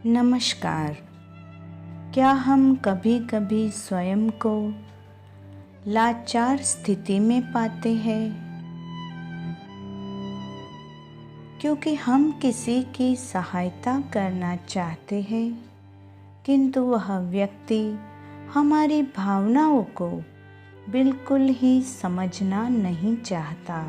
नमस्कार। क्या हम कभी कभी स्वयं को लाचार स्थिति में पाते हैं क्योंकि हम किसी की सहायता करना चाहते हैं किंतु वह व्यक्ति हमारी भावनाओं को बिल्कुल ही समझना नहीं चाहता।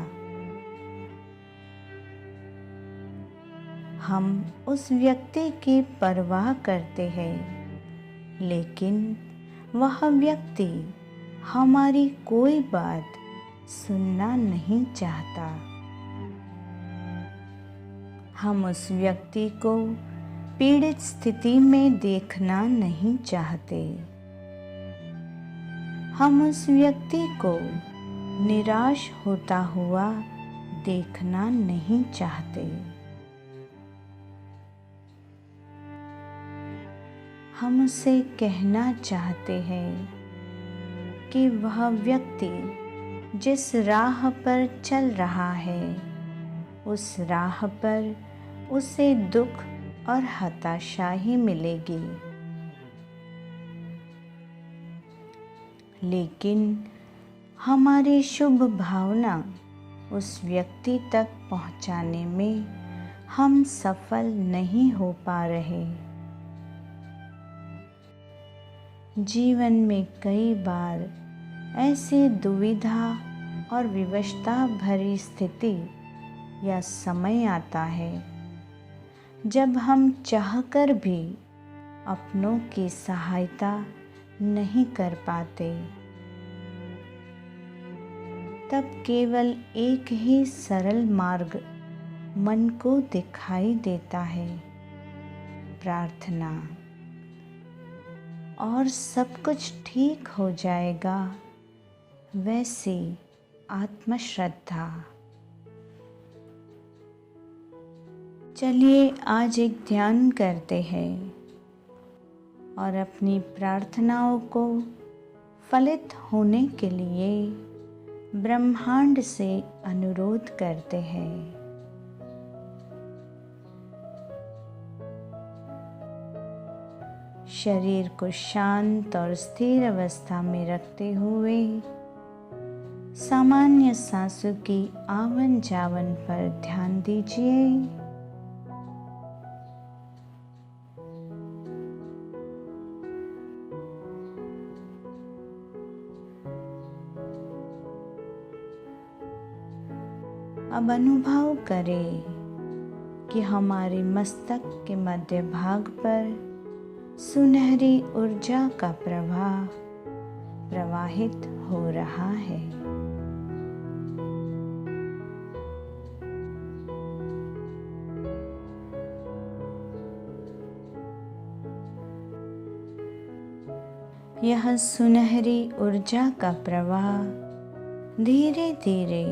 हम उस व्यक्ति की परवाह करते हैं लेकिन वह व्यक्ति हमारी कोई बात सुनना नहीं चाहता। हम उस व्यक्ति को पीड़ित स्थिति में देखना नहीं चाहते। हम उस व्यक्ति को निराश होता हुआ देखना नहीं चाहते। हम उसे कहना चाहते हैं कि वह व्यक्ति जिस राह पर चल रहा है उस राह पर उसे दुख और हताशा ही मिलेगी, लेकिन हमारी शुभ भावना उस व्यक्ति तक पहुंचाने में हम सफल नहीं हो पा रहे। जीवन में कई बार ऐसी दुविधा और विवशता भरी स्थिति या समय आता है जब हम चाहकर भी अपनों की सहायता नहीं कर पाते। तब केवल एक ही सरल मार्ग मन को दिखाई देता है, प्रार्थना, और सब कुछ ठीक हो जाएगा वैसी आत्मश्रद्धा। चलिए आज एक ध्यान करते हैं और अपनी प्रार्थनाओं को फलित होने के लिए ब्रह्मांड से अनुरोध करते हैं। शरीर को शांत और स्थिर अवस्था में रखते हुए सामान्य सांसों की आवन जावन पर ध्यान दीजिए। अब अनुभव करें कि हमारे मस्तक के मध्य भाग पर सुनहरी ऊर्जा का प्रवाह प्रवाहित हो रहा है। यह सुनहरी ऊर्जा का प्रवाह धीरे धीरे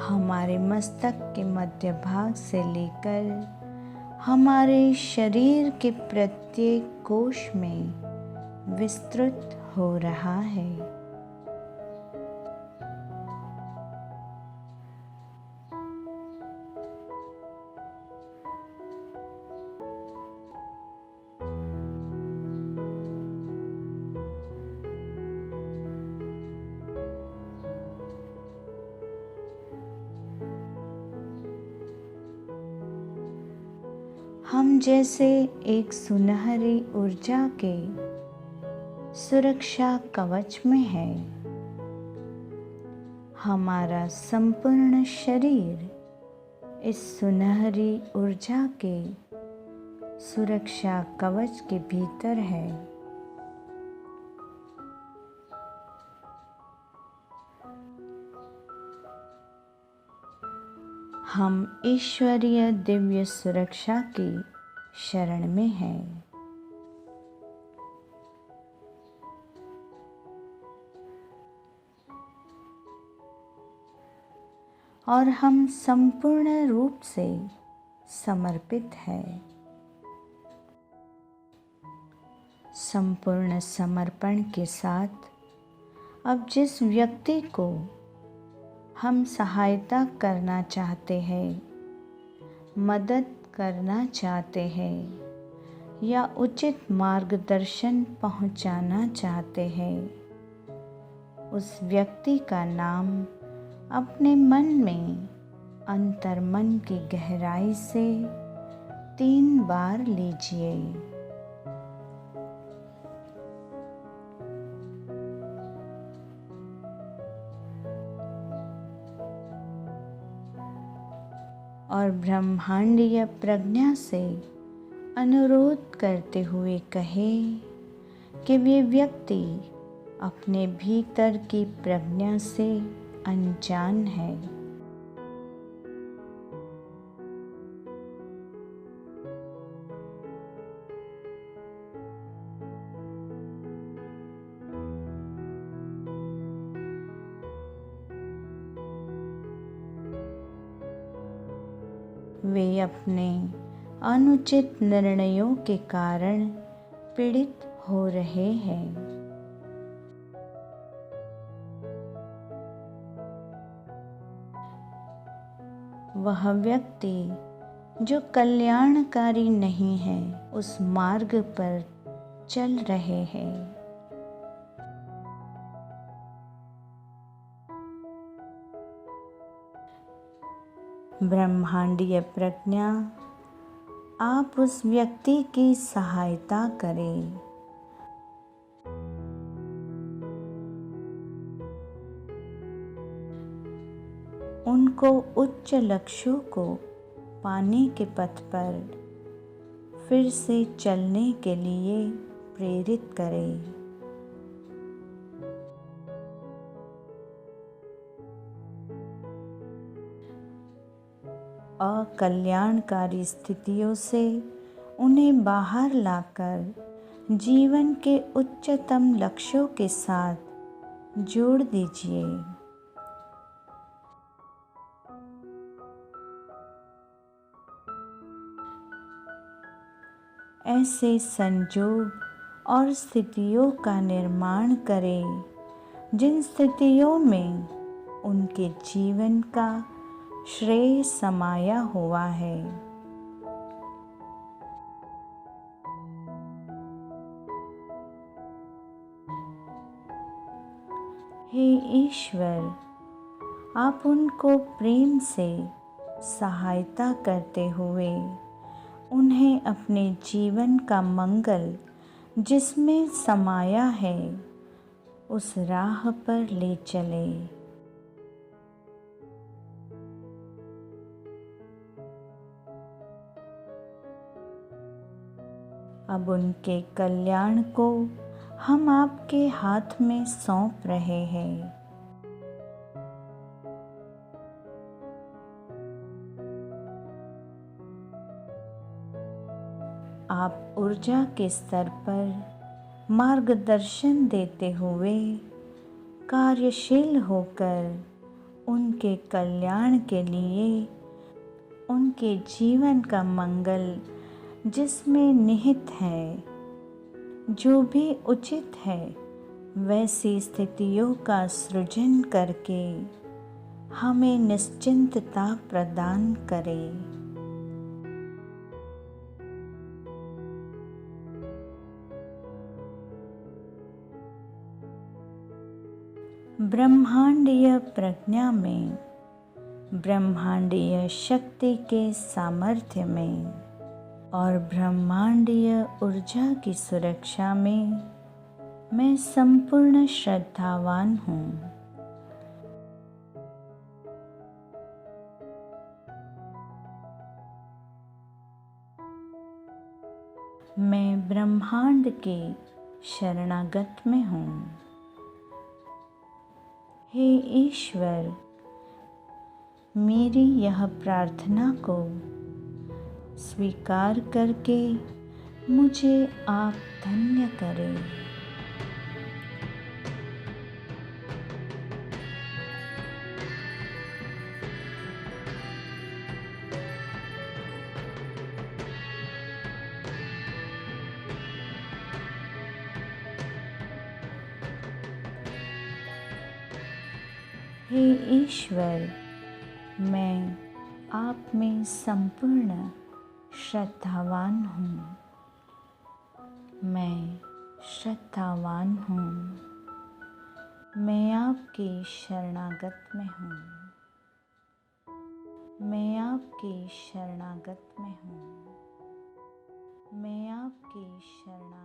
हमारे मस्तक के मध्य भाग से लेकर हमारे शरीर के प्रत्येक कोश में विस्तृत हो रहा है। हम जैसे एक सुनहरी ऊर्जा के सुरक्षा कवच में है। हमारा संपूर्ण शरीर इस सुनहरी ऊर्जा के सुरक्षा कवच के भीतर है। हम ईश्वरीय दिव्य सुरक्षा की शरण में हैं। और हम संपूर्ण रूप से समर्पित हैं। संपूर्ण समर्पण के साथ अब जिस व्यक्ति को हम सहायता करना चाहते हैं, मदद करना चाहते हैं, या उचित मार्गदर्शन पहुंचाना चाहते हैं, उस व्यक्ति का नाम अपने मन में अंतर्मन की गहराई से 3 बार लीजिए। और ब्रह्मांडीय प्रज्ञा से अनुरोध करते हुए कहे कि वे व्यक्ति अपने भीतर की प्रज्ञा से अनजान है। वे अपने अनुचित निर्णयों के कारण पीड़ित हो रहे हैं। वह व्यक्ति जो कल्याणकारी नहीं है उस मार्ग पर चल रहे हैं। ब्रह्मांडीय प्रज्ञा आप उस व्यक्ति की सहायता करें। उनको उच्च लक्ष्यों को पाने के पथ पर फिर से चलने के लिए प्रेरित करें। अकल्याणकारी स्थितियों से उन्हें बाहर लाकर जीवन के उच्चतम लक्ष्यों के साथ जोड़ दीजिए। ऐसे संजोग और स्थितियों का निर्माण करें जिन स्थितियों में उनके जीवन का श्रेय समाया हुआ है। हे ईश्वर, आप उनको प्रेम से सहायता करते हुए उन्हें अपने जीवन का मंगल जिसमें समाया है उस राह पर ले चले। अब उनके कल्याण को हम आपके हाथ में सौंप रहे हैं। आप ऊर्जा के स्तर पर मार्गदर्शन देते हुए कार्यशील होकर उनके कल्याण के लिए उनके जीवन का मंगल जिसमें निहित है, जो भी उचित है वैसी स्थितियों का सृजन करके हमें निश्चिंतता प्रदान करें। ब्रह्मांडीय प्रज्ञा में, ब्रह्मांडीय शक्ति के सामर्थ्य में और ब्रह्मांडीय ऊर्जा की सुरक्षा में मैं संपूर्ण श्रद्धावान हूँ। मैं ब्रह्मांड के शरणागत में हूँ। हे ईश्वर, मेरी यह प्रार्थना को स्वीकार करके मुझे आप धन्य करें। हे ईश्वर, मैं आप में संपूर्ण श्रद्धावान हूँ। मैं श्रद्धावान हूँ। मैं आपकी शरणागत में हूँ। मैं आपकी शरणागत में हूँ। मैं आपकी शरणागत